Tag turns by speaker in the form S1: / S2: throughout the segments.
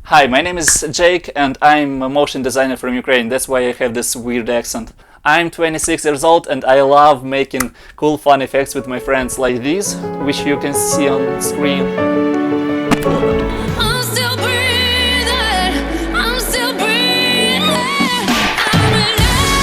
S1: Hi, my name is Jake and I'm a motion designer from Ukraine. That's why I have this weird accent. I'm 26 years old and I love making cool fun effects with my friends like these, which you can see on screen.
S2: I'm still breathing, I'm still breathing, I'm alive, I'm alive,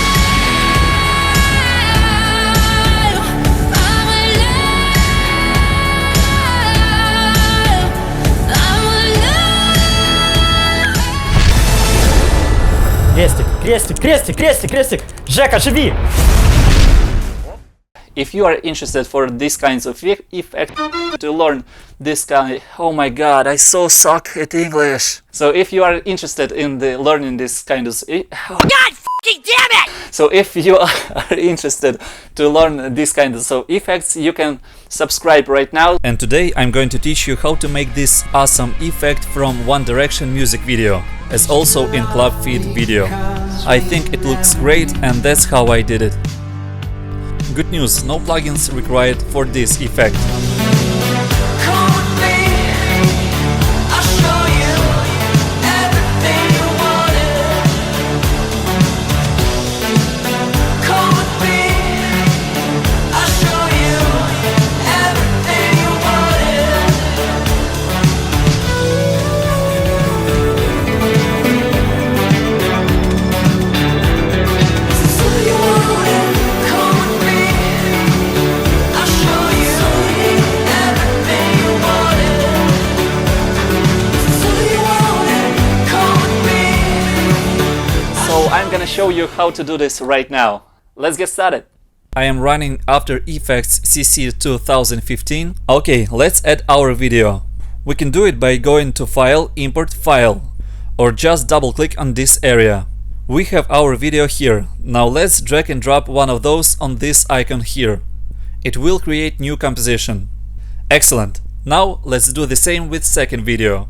S3: Крестик! Жека, живи!
S1: If you are interested for these kinds of effects, to learn this kind, oh my god, I so suck at English. So if you are interested in learning this kind of,
S2: God fucking damn it!
S1: so if you are interested to learn this kind of effects, you can subscribe right now.
S4: And today I'm going to teach you how to make this awesome effect from One Direction music video, as also in Club Feed video. I think it looks great and that's how I did it. Good news, no plugins required for this effect.
S2: Come with me, I'll show you everything you wanted. Come with me, I'll show you everything you wanted. So you wanted, come with me, I'll show you everything you wanted. So you wanted, come with me.
S1: So I'm gonna show you how to do this right now. Let's get started.
S4: I am running After Effects CC 2015. Okay, let's add our video. We can do it by going to File, Import File, or just double click on this area. We have our video here. Now let's drag and drop one of those on this icon here. It will create new composition. Excellent. Now let's do the same with second video.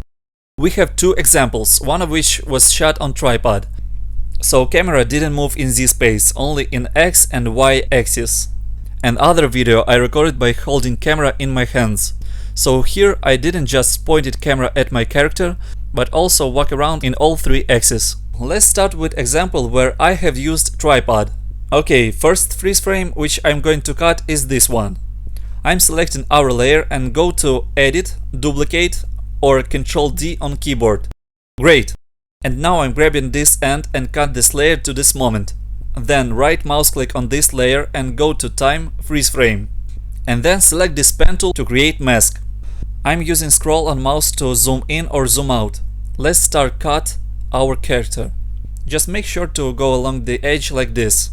S4: We have two examples, one of which was shot on tripod. So camera didn't move in Z space, only in X and Y axis. Another video I recorded by holding camera in my hands. So here I didn't just pointed camera at my character, but also walk around in all three axes. Let's start with example where I have used tripod. Okay, first freeze frame which I'm going to cut is this one. I'm selecting our layer and go to Edit, Duplicate or Ctrl D on keyboard. Great! And now I'm grabbing this end and cut this layer to this moment. Then right mouse click on this layer and go to Time, Freeze Frame. And then select this pen tool to create mask. I'm using scroll on mouse to zoom in or zoom out. Let's start cut our character. Just make sure to go along the edge like this.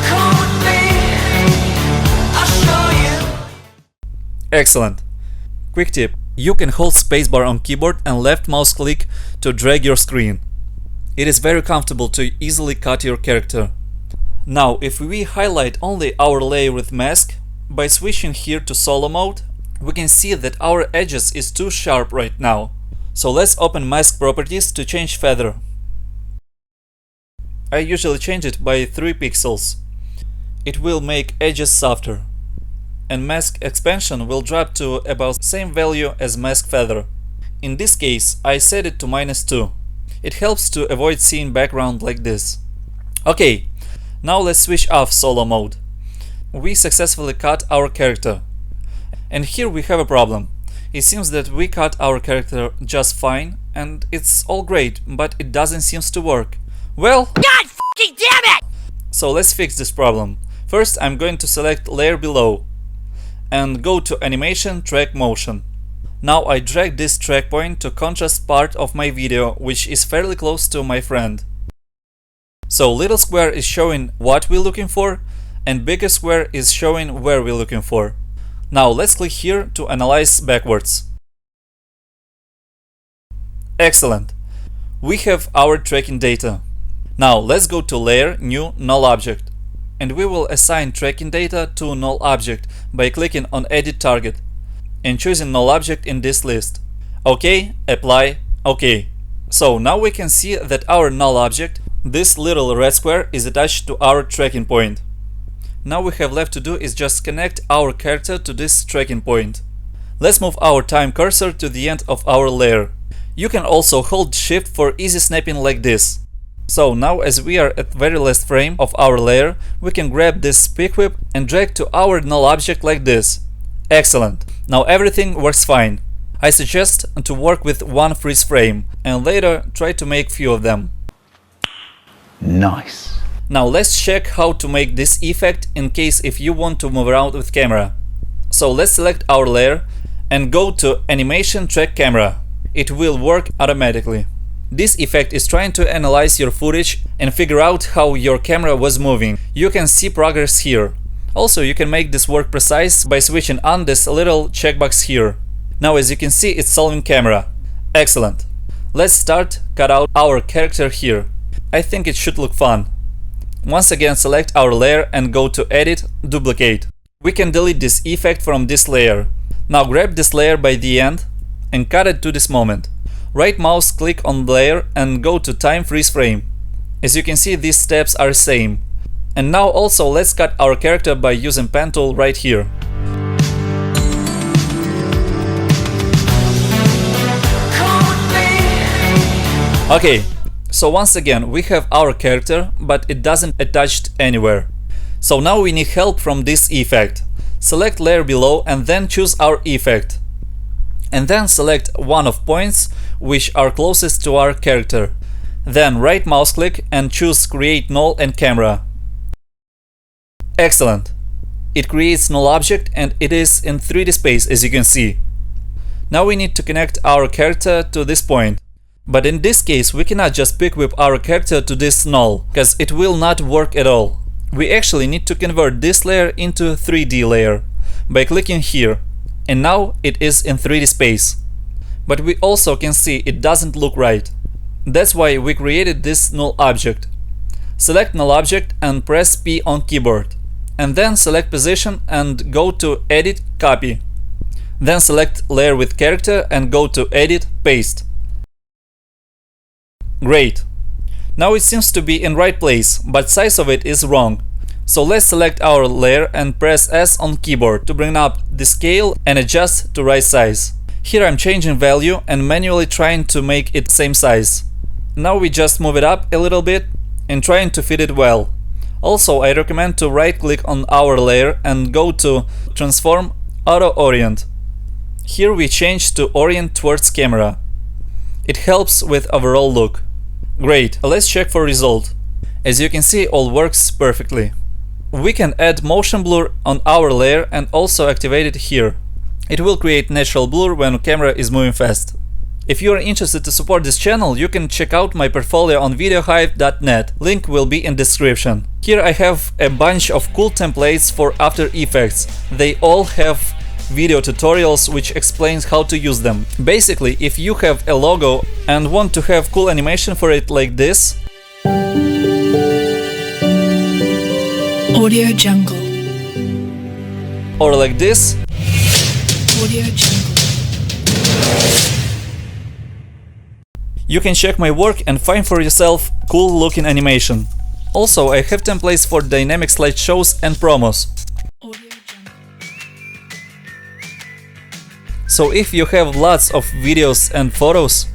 S2: Come with me, I'll show you.
S4: Excellent. Quick tip, you can hold spacebar on keyboard and left mouse click to drag your screen. It is very comfortable to easily cut your character. Now if we highlight only our layer with mask, by switching here to solo mode, we can see that our edges is too sharp right now. So let's open mask properties to change feather. I usually change it by 3 pixels. It will make edges softer. And mask expansion will drop to about same value as mask feather. In this case, I set it to -2. It helps to avoid seeing background like this. Okay, now let's switch off solo mode. We successfully cut our character. And here we have a problem. It seems that we cut our character just fine and it's all great, but it doesn't seem to work. Well,
S2: God fucking damn it!
S4: so let's fix this problem. First I'm going to select layer below and go to Animation, Track Motion. Now I drag this track point to contrast part of my video, which is fairly close to my friend. So little square is showing what we're looking for and bigger square is showing where we're looking for. Now let's click here to analyze backwards. Excellent. We have our tracking data. Now let's go to Layer, New, Null Object. And we will assign tracking data to null object by clicking on Edit Target and choosing null object in this list. OK, apply, OK. So now we can see that our null object, this little red square, is attached to our tracking point. Now we have left to do is just connect our character to this tracking point. Let's move our time cursor to the end of our layer. You can also hold Shift for easy snapping like this. So now as we are at the very last frame of our layer, we can grab this speed whip and drag to our null object like this. Excellent. Now everything works fine. I suggest to work with one freeze frame and later try to make few of them.
S5: Nice.
S4: Now let's check how to make this effect in case if you want to move around with camera. So let's select our layer and go to Animation Track Camera. It will work automatically. This effect is trying to analyze your footage and figure out how your camera was moving. You can see progress here. Also, you can make this work precise by switching on this little checkbox here. Now as you can see, it's solving camera. Excellent. Let's start cut out our character here. I think it should look fun. Once again select our layer and go to Edit, Duplicate. We can delete this effect from this layer. Now grab this layer by the end and cut it to this moment. Right mouse click on the layer and go to Time Freeze Frame. As you can see, these steps are same. And now also let's cut our character by using Pen tool right here. Okay, so once again we have our character, but it doesn't attach anywhere. So now we need help from this effect. Select layer below and then choose our effect. And then select one of points which are closest to our character. Then right mouse click and choose Create Null and Camera. Excellent. It creates null object and it is in 3D space, as you can see. Now we need to connect our character to this point. But in this case we cannot just pick whip our character to this null, because it will not work at all. We actually need to convert this layer into a 3D layer by clicking here. And now it is in 3D space. But we also can see it doesn't look right. That's why we created this null object. Select null object and press P on keyboard. And then select position and go to Edit, Copy. Then select layer with character and go to Edit, Paste. Great. Now it seems to be in right place, but size of it is wrong. So let's select our layer and press S on keyboard to bring up the scale and adjust to right size. Here I'm changing value and manually trying to make it same size. Now we just move it up a little bit and trying to fit it well. Also, I recommend to right click on our layer and go to Transform, Auto Orient. Here we change to Orient towards camera. It helps with overall look. Great, let's check for result. As you can see, all works perfectly. We can add motion blur on our layer and also activate it here. It will create natural blur when the camera is moving fast. If you are interested to support this channel, you can check out my portfolio on videohive.net. Link will be in description. Here I have a bunch of cool templates for After Effects. They all have video tutorials which explains how to use them. Basically, if you have a logo and want to have cool animation for it like this,
S6: Audio Jungle.
S4: or like this,
S6: Audio Jungle.
S4: you can check my work and find for yourself cool looking animation. Also, I have templates for dynamic slideshows and promos.
S6: Audio Jungle.
S4: So if you have lots of videos and photos,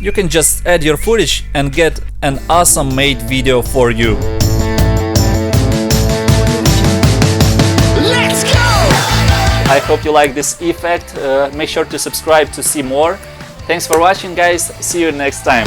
S4: you can just add your footage and get an awesome made video for you.
S1: I hope you like this effect. Make sure to subscribe to see more. Thanks for watching, guys. See you next time.